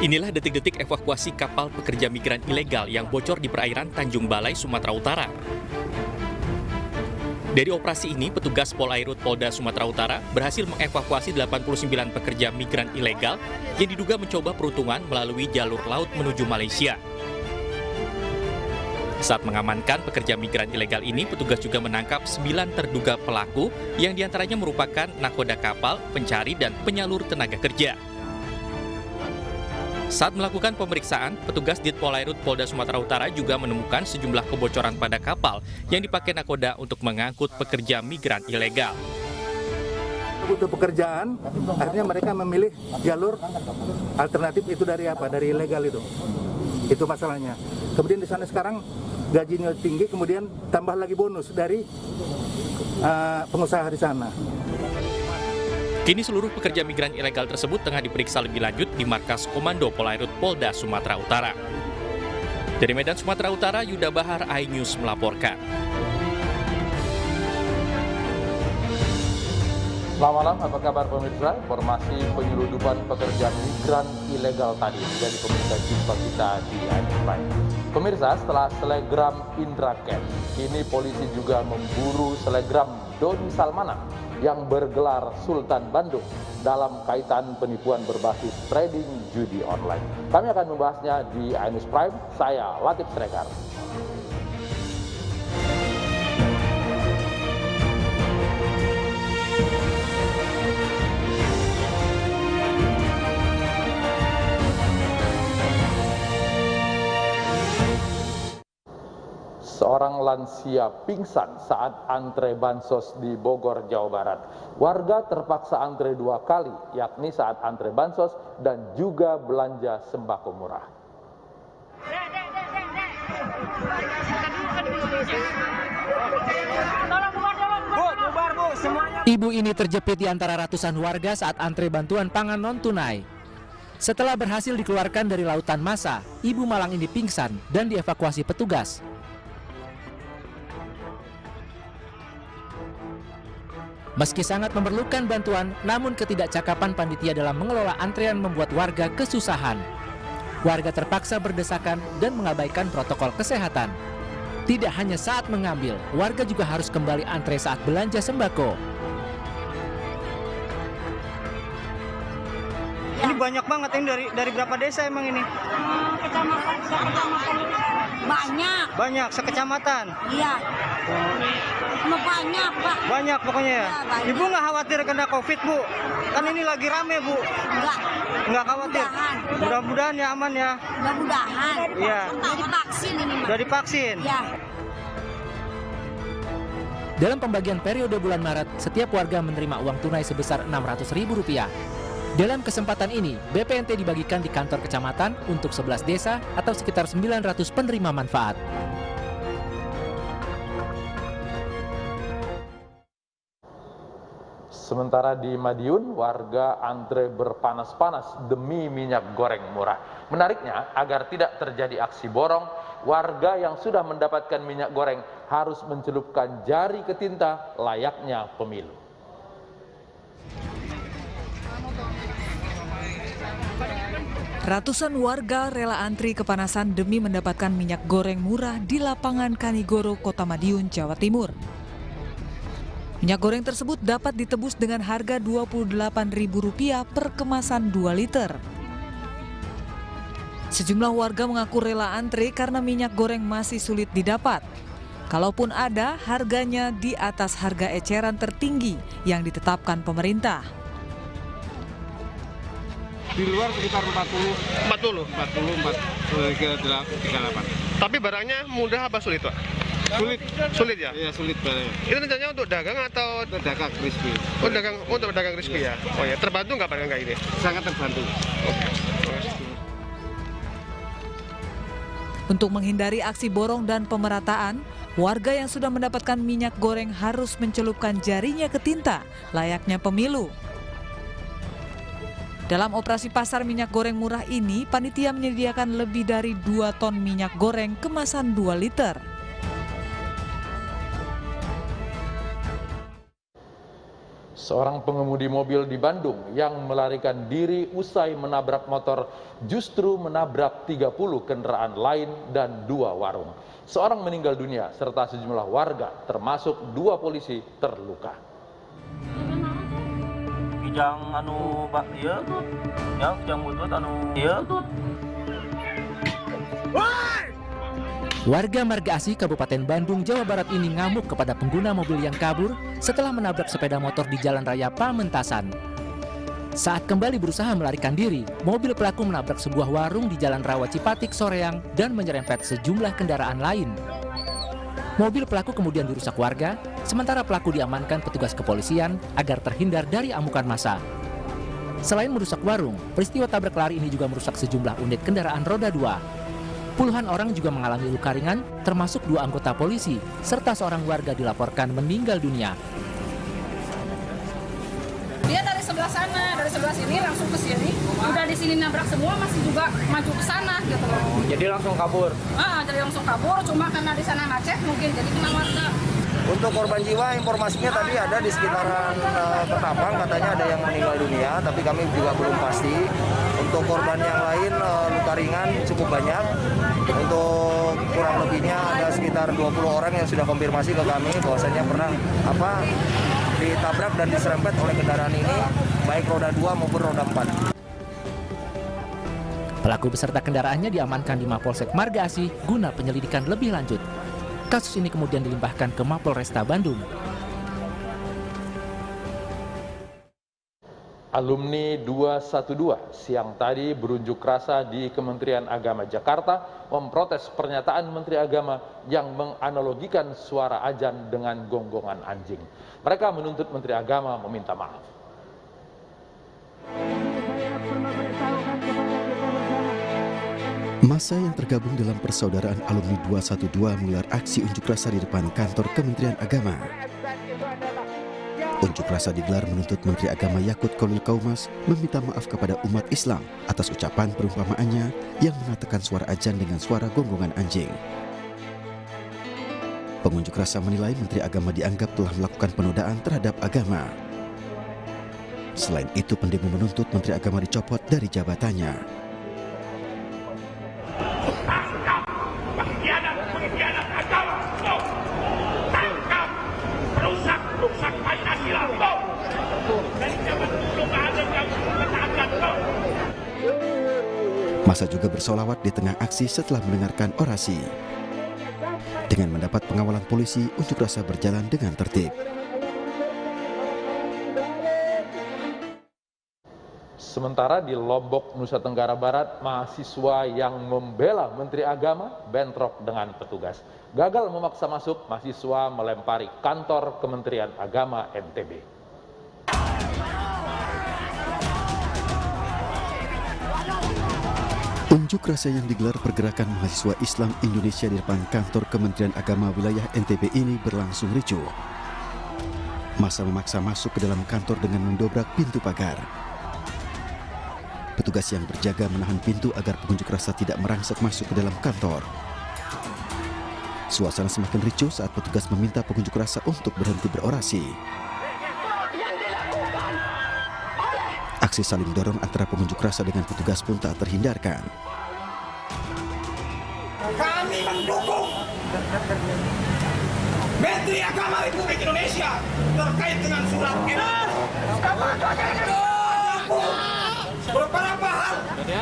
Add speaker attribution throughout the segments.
Speaker 1: Inilah detik-detik evakuasi kapal pekerja migran ilegal yang bocor di perairan Tanjung Balai, Sumatera Utara. Dari operasi ini, petugas Polairut Polda Sumatera Utara berhasil mengevakuasi 89 pekerja migran ilegal yang diduga mencoba peruntungan melalui jalur laut menuju Malaysia. Saat mengamankan pekerja migran ilegal ini, petugas juga menangkap 9 terduga pelaku yang diantaranya merupakan nakoda kapal, pencari, dan penyalur tenaga kerja. Saat melakukan pemeriksaan, petugas Dit Polairut Polda Sumatera Utara juga menemukan sejumlah kebocoran pada kapal yang dipakai nakoda untuk mengangkut pekerja migran ilegal.
Speaker 2: Butuh pekerjaan, akhirnya mereka memilih jalur alternatif itu dari apa? Dari ilegal itu. Itu masalahnya. Kemudian di sana sekarang gajinya tinggi, kemudian tambah lagi bonus dari pengusaha di sana.
Speaker 1: Kini seluruh pekerja migran ilegal tersebut tengah diperiksa lebih lanjut di markas Komando Polairut Polda Sumatera Utara. Dari Medan, Sumatera Utara, Yuda Bahar, iNews melaporkan.
Speaker 3: Selamat malam, apa kabar pemirsa? Informasi penyeludupan pekerja migran ilegal tadi menjadi pemirsa jumpa kita di iNews Prime. Pemirsa, setelah selegram Indra Kent, kini polisi juga memburu selegram Doni Salmanan yang bergelar Sultan Bandung dalam kaitan penipuan berbasis trading judi online. Kami akan membahasnya di iNews Prime. Saya Latif Srekar. Seorang lansia pingsan saat antre bansos di Bogor, Jawa Barat. Warga terpaksa antre 2 kali, yakni saat antre bansos dan juga belanja sembako murah.
Speaker 4: Ibu ini terjepit di antara ratusan warga saat antre bantuan pangan non-tunai. Setelah berhasil dikeluarkan dari lautan massa, ibu malang ini pingsan dan dievakuasi petugas. Meski sangat memerlukan bantuan, namun ketidakcakapan panitia dalam mengelola antrean membuat warga kesusahan. Warga terpaksa berdesakan dan mengabaikan protokol kesehatan. Tidak hanya saat mengambil, warga juga harus kembali antre saat belanja sembako.
Speaker 5: Ini banyak banget ini dari berapa desa emang ini?
Speaker 6: Kecamatan banyak.
Speaker 5: Banyak sekecamatan.
Speaker 6: Iya. Banyak, Pak.
Speaker 5: Banyak pokoknya ya.
Speaker 6: Ya, banyak.
Speaker 5: Ibu nggak khawatir kena COVID, Bu? Kan ini lagi rame, Bu. Nggak khawatir. Mudah-mudahan ya aman ya.
Speaker 6: Mudah-mudahan.
Speaker 5: Iya.
Speaker 6: Udah divaksin ini, Pak.
Speaker 5: Udah divaksin.
Speaker 6: Ya.
Speaker 4: Dalam pembagian periode bulan Maret, setiap warga menerima uang tunai sebesar Rp600.000. Dalam kesempatan ini, BPNT dibagikan di kantor kecamatan untuk 11 desa atau sekitar 900 penerima manfaat.
Speaker 3: Sementara di Madiun, warga antre berpanas-panas demi minyak goreng murah. Menariknya, agar tidak terjadi aksi borong, warga yang sudah mendapatkan minyak goreng harus mencelupkan jari ke tinta layaknya pemilu.
Speaker 7: Ratusan warga rela antri kepanasan demi mendapatkan minyak goreng murah di lapangan Kanigoro, Kota Madiun, Jawa Timur. Minyak goreng tersebut dapat ditebus dengan harga Rp28.000 per kemasan 2 liter. Sejumlah warga mengaku rela antri karena minyak goreng masih sulit didapat. Kalaupun ada, harganya di atas harga eceran tertinggi yang ditetapkan pemerintah.
Speaker 8: Di luar sekitar 40, 38.
Speaker 9: Tapi barangnya mudah apa sulit, Pak? Sulit ya?
Speaker 8: Iya, sulit barangnya.
Speaker 9: Itu rencananya untuk dagang atau
Speaker 8: Untuk dagang crispy.
Speaker 9: oh, untuk dagang crispy ya? Oh ya, terbantu nggak barang kayak ini?
Speaker 8: Sangat terbantu.
Speaker 7: Untuk menghindari aksi borong dan pemerataan, warga yang sudah mendapatkan minyak goreng harus mencelupkan jarinya ke tinta, layaknya pemilu. Dalam operasi pasar minyak goreng murah ini, panitia menyediakan lebih dari 2 ton minyak goreng kemasan 2 liter.
Speaker 3: Seorang pengemudi mobil di Bandung yang melarikan diri usai menabrak motor justru menabrak 30 kendaraan lain dan 2 warung. Seorang meninggal dunia serta sejumlah warga termasuk 2 polisi terluka.
Speaker 10: Kijang anu bak ieu, ya kijang butut anu ieu.
Speaker 4: Warga Marga Asih, Kabupaten Bandung, Jawa Barat ini ngamuk kepada pengguna mobil yang kabur setelah menabrak sepeda motor di Jalan Raya Pamentasan. Saat kembali berusaha melarikan diri, mobil pelaku menabrak sebuah warung di Jalan Rawa Cipatik, Soreang, dan menyerempet sejumlah kendaraan lain. Mobil pelaku kemudian dirusak warga, sementara pelaku diamankan petugas kepolisian agar terhindar dari amukan massa. Selain merusak warung, peristiwa tabrak lari ini juga merusak sejumlah unit kendaraan roda 2. Puluhan orang juga mengalami luka ringan, termasuk 2 anggota polisi, serta seorang warga dilaporkan meninggal dunia.
Speaker 11: Dia dari sebelah sana, dari sebelah sini langsung ke sini. Udah di sini nabrak semua, masih juga maju ke sana gitu loh.
Speaker 8: Jadi langsung kabur?
Speaker 11: Jadi langsung kabur, cuma karena di sana macet mungkin, jadi kena warga.
Speaker 12: Untuk korban jiwa, informasinya tadi ada di sekitaran Ketapang, katanya ada yang meninggal dunia, tapi kami juga belum pasti. Untuk korban yang lain, luka ringan cukup banyak. Untuk kurang lebihnya ada sekitar 20 orang yang sudah konfirmasi ke kami bahwasanya pernah ditabrak dan diserempet oleh kendaraan ini, baik roda 2 maupun roda 4.
Speaker 4: Pelaku beserta kendaraannya diamankan di Mapolsek Marga Asih guna penyelidikan lebih lanjut. Kasus ini kemudian dilimpahkan ke Mapolresta Bandung.
Speaker 3: Alumni 212 siang tadi berunjuk rasa di Kementerian Agama Jakarta memprotes pernyataan Menteri Agama yang menganalogikan suara azan dengan gonggongan anjing. Mereka menuntut Menteri Agama meminta maaf.
Speaker 13: Massa yang tergabung dalam persaudaraan alumni 212 menggelar aksi unjuk rasa di depan kantor Kementerian Agama. Unjuk rasa digelar menuntut Menteri Agama Yakut Khalil Qaumas meminta maaf kepada umat Islam atas ucapan perumpamaannya yang mengatakan suara azan dengan suara gonggongan anjing. Pengunjuk rasa menilai Menteri Agama dianggap telah melakukan penodaan terhadap agama. Selain itu, pendemo menuntut Menteri Agama dicopot dari jabatannya. Massa juga bersolawat di tengah aksi setelah mendengarkan orasi. Dengan mendapat pengawalan polisi, unjuk rasa berjalan dengan tertib.
Speaker 3: Sementara di Lombok, Nusa Tenggara Barat, mahasiswa yang membela Menteri Agama bentrok dengan petugas. Gagal memaksa masuk, mahasiswa melempari kantor Kementerian Agama NTB.
Speaker 13: Unjuk rasa yang digelar pergerakan mahasiswa Islam Indonesia di depan kantor Kementerian Agama wilayah NTB ini berlangsung ricuh. Massa memaksa masuk ke dalam kantor dengan mendobrak pintu pagar. Petugas yang berjaga menahan pintu agar pengunjuk rasa tidak merangsek masuk ke dalam kantor. Suasana semakin ricuh saat petugas meminta pengunjuk rasa untuk berhenti berorasi. Aksi saling dorong antara pengunjuk rasa dengan petugas pun tak terhindarkan.
Speaker 14: Kami mendukung Menteri Agama Republik Indonesia terkait dengan surat edaran. Beberapa hal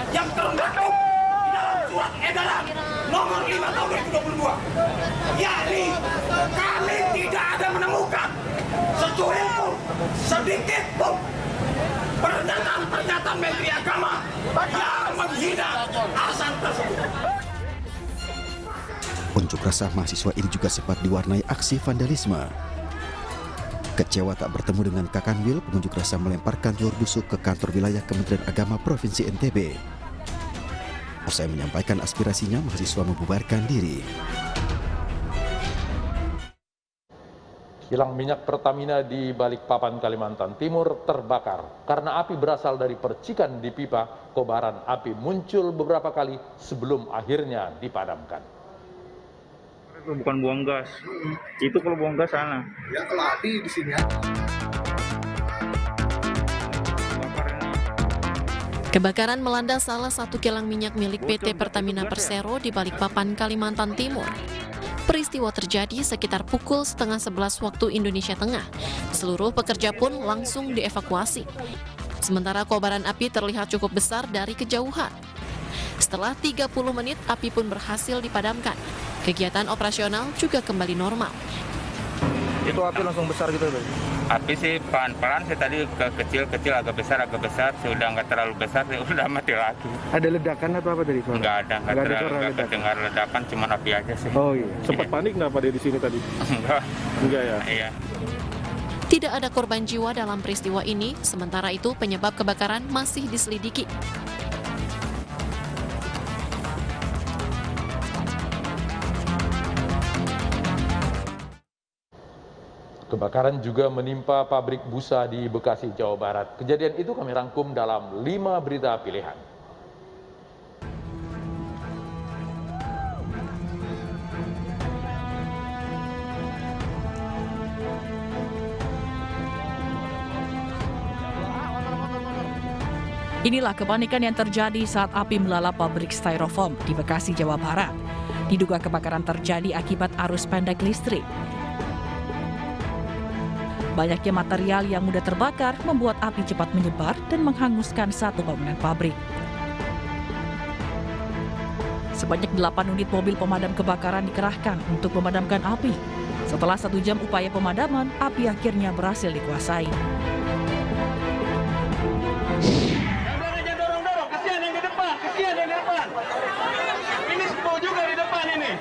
Speaker 14: yang termaktub di dalam surat edaran nomor 5 tahun 2022, yakni kami tidak ada menemukan sedikit pun pernyataan Menteri Agama yang menghina azan tersebut.
Speaker 13: Unjuk rasa mahasiswa ini juga sempat diwarnai aksi vandalisme. Kecewa tak bertemu dengan Kakanwil, pengunjuk rasa melemparkan telur busuk ke kantor wilayah Kementerian Agama Provinsi NTB. Usai menyampaikan aspirasinya, mahasiswa membubarkan diri.
Speaker 3: Kilang minyak Pertamina di Balikpapan, Kalimantan Timur terbakar karena api berasal dari percikan di pipa. Kobaran api muncul beberapa kali sebelum akhirnya dipadamkan.
Speaker 8: Bukan buang gas, itu kalau buang gas sana.
Speaker 14: Ya kalau api di sini.
Speaker 15: Kebakaran melanda salah satu kilang minyak milik PT Pertamina Persero di Balikpapan, Kalimantan Timur. Peristiwa terjadi sekitar pukul 10:30 waktu Indonesia Tengah. Seluruh pekerja pun langsung dievakuasi. Sementara kobaran api terlihat cukup besar dari kejauhan. Setelah 30 menit, api pun berhasil dipadamkan. Kegiatan operasional juga kembali normal.
Speaker 12: Itu api langsung besar gitu ya?
Speaker 16: Api sih pelan-pelan, sih tadi ke kecil-kecil, agak besar, sudah nggak terlalu besar, sudah mati lagi.
Speaker 8: Ada ledakan atau apa dari suara?
Speaker 16: Nggak ada, nggak kedengar ledakan, cuma api aja sih.
Speaker 8: Oh iya, sempat panik nggak Pak di sini tadi? Enggak ya?
Speaker 16: Iya.
Speaker 15: Tidak ada korban jiwa dalam peristiwa ini, sementara itu penyebab kebakaran masih diselidiki.
Speaker 3: Kebakaran juga menimpa pabrik busa di Bekasi, Jawa Barat. Kejadian itu kami rangkum dalam 5 berita pilihan.
Speaker 17: Inilah kepanikan yang terjadi saat api melalap pabrik styrofoam di Bekasi, Jawa Barat. Diduga kebakaran terjadi akibat arus pendek listrik. Banyaknya material yang mudah terbakar membuat api cepat menyebar dan menghanguskan satu bangunan pabrik. Sebanyak 8 unit mobil pemadam kebakaran dikerahkan untuk memadamkan api. Setelah 1 jam upaya pemadaman, api akhirnya berhasil dikuasai.
Speaker 14: Dorong, kasihan yang di depan. Ini sepuluh juga di depan ini.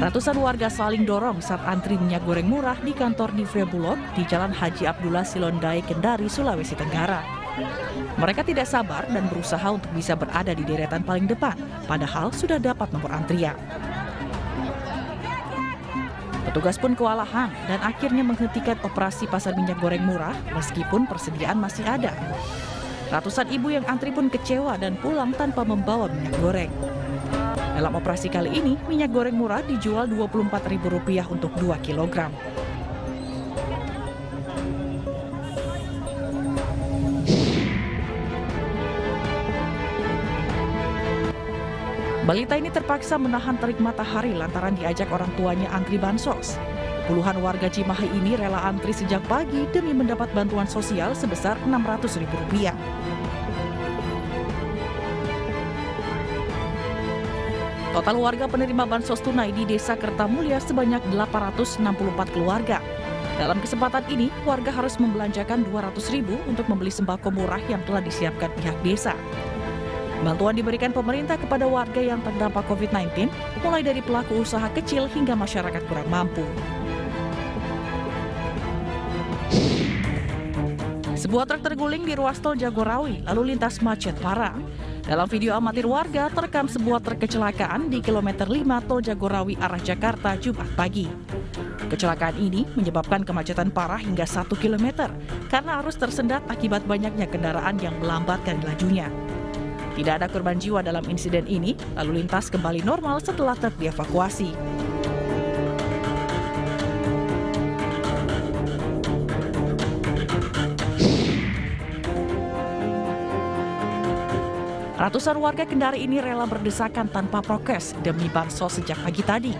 Speaker 17: Ratusan warga saling dorong saat antri minyak goreng murah di kantor Divre Bulog di Jalan Haji Abdullah Silondai, Kendari, Sulawesi Tenggara. Mereka tidak sabar dan berusaha untuk bisa berada di deretan paling depan, padahal sudah dapat nomor antrian. Petugas pun kewalahan dan akhirnya menghentikan operasi pasar minyak goreng murah meskipun persediaan masih ada. Ratusan ibu yang antri pun kecewa dan pulang tanpa membawa minyak goreng. Dalam operasi kali ini, minyak goreng murah dijual Rp24.000 untuk 2 kg. Balita ini terpaksa menahan terik matahari lantaran diajak orang tuanya antri bansos. Puluhan warga Cimahi ini rela antri sejak pagi demi mendapat bantuan sosial sebesar Rp600.000. Total warga penerima bansos tunai di Desa Kertamulya sebanyak 864 keluarga. Dalam kesempatan ini, warga harus membelanjakan Rp200.000 untuk membeli sembako murah yang telah disiapkan pihak desa. Bantuan diberikan pemerintah kepada warga yang terdampak COVID-19, mulai dari pelaku usaha kecil hingga masyarakat kurang mampu. Sebuah truk terguling di ruas tol Jagorawi, lalu lintas macet parah. Dalam video amatir warga, terekam sebuah truk kecelakaan di kilometer 5 tol Jagorawi arah Jakarta Jumat pagi. Kecelakaan ini menyebabkan kemacetan parah hingga 1 km karena arus tersendat akibat banyaknya kendaraan yang melambatkan lajunya. Tidak ada korban jiwa dalam insiden ini, lalu lintas kembali normal setelah truk dievakuasi. Ratusan warga Kendari ini rela berdesakan tanpa prokes demi bansos sejak pagi tadi.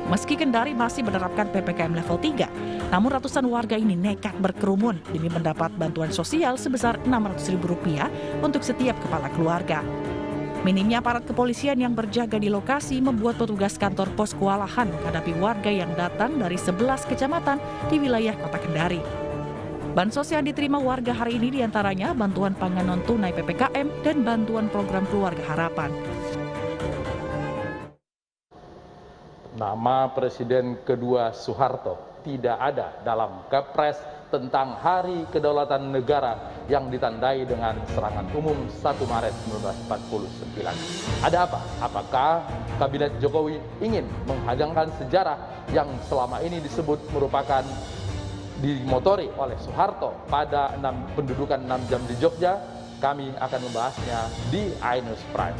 Speaker 17: Meski Kendari masih menerapkan PPKM level 3, namun ratusan warga ini nekat berkerumun demi mendapat bantuan sosial sebesar Rp600.000 untuk setiap kepala keluarga. Minimnya aparat kepolisian yang berjaga di lokasi membuat petugas kantor pos kewalahan menghadapi warga yang datang dari 11 kecamatan di wilayah kota Kendari. Bansos yang diterima warga hari ini diantaranya bantuan pangan non-tunai PPKM dan bantuan program Keluarga Harapan.
Speaker 3: Nama Presiden kedua Soeharto tidak ada dalam Kepres tentang Hari Kedaulatan Negara yang ditandai dengan serangan umum 1 Maret 1949. Ada apa? Apakah Kabinet Jokowi ingin menghadangkan sejarah yang selama ini disebut merupakan dimotori oleh Soeharto pada pendudukan 6 jam di Jogja? Kami akan membahasnya di iNews Prime.